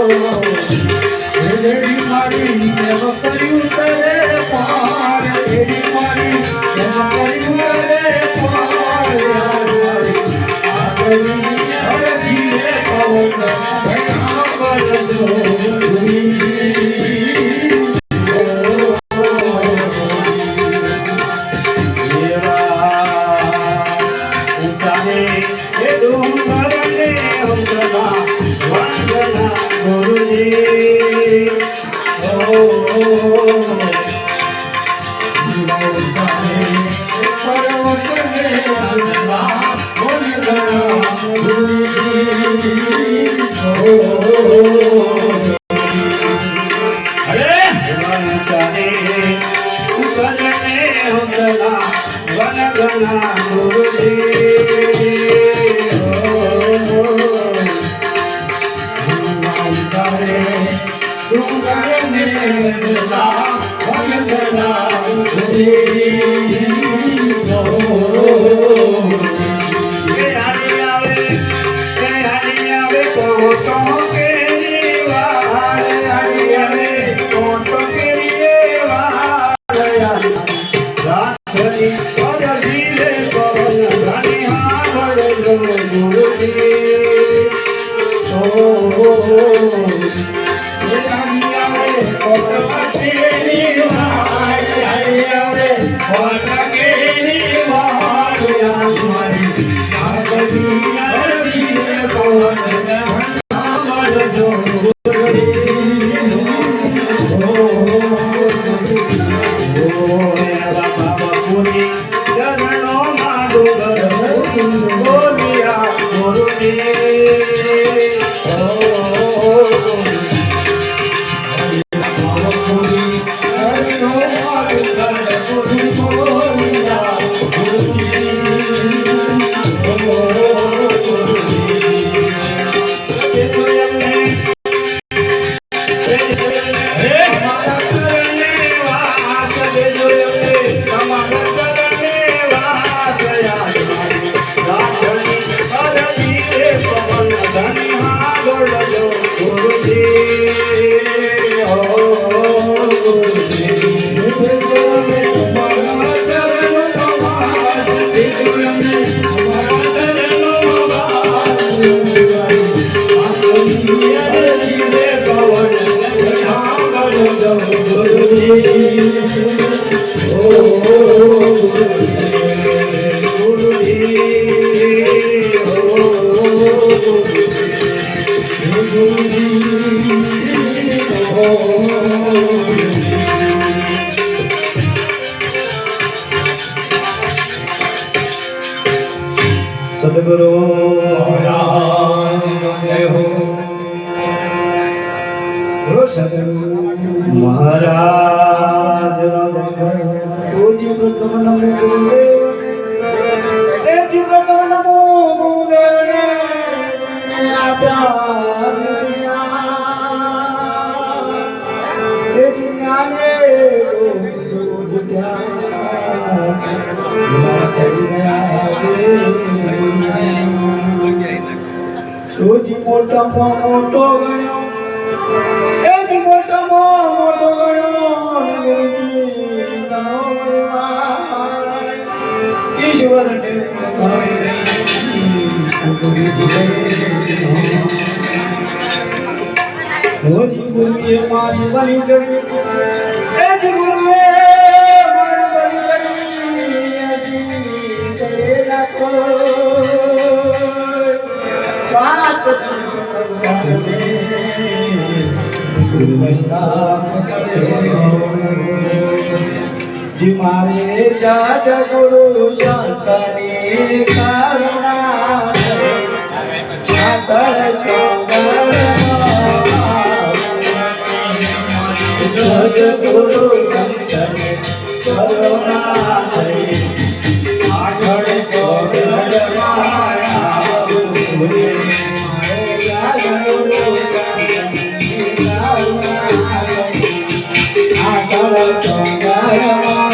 Ready મારી એમ કર્યું તરે પાર રેડી મારી એમ કર્યું તરે પાર અરે ધીરે પવન ભયા કરજો સદગુરુ મહારાજ પૂજ્ય પ્રથમ નમો ગુરુદેવને પૂજ્ય પ્રથમ નમો ગુરુદેવને આપ્યા જ્ઞાને સૌથી મોટામાં મોટો ગણ્યો એથી મોટામાં મોટો ગણ્યો ઈશ્વરને મોદી ગુરુએ મારી બલી કરી એથી ગુરુએ મારી બલી કરી રાખો વાત જી મારે જાત ગુરુ સંતની કરુણા ગુરુ સંતની કરુણા આગળ તો Thank you.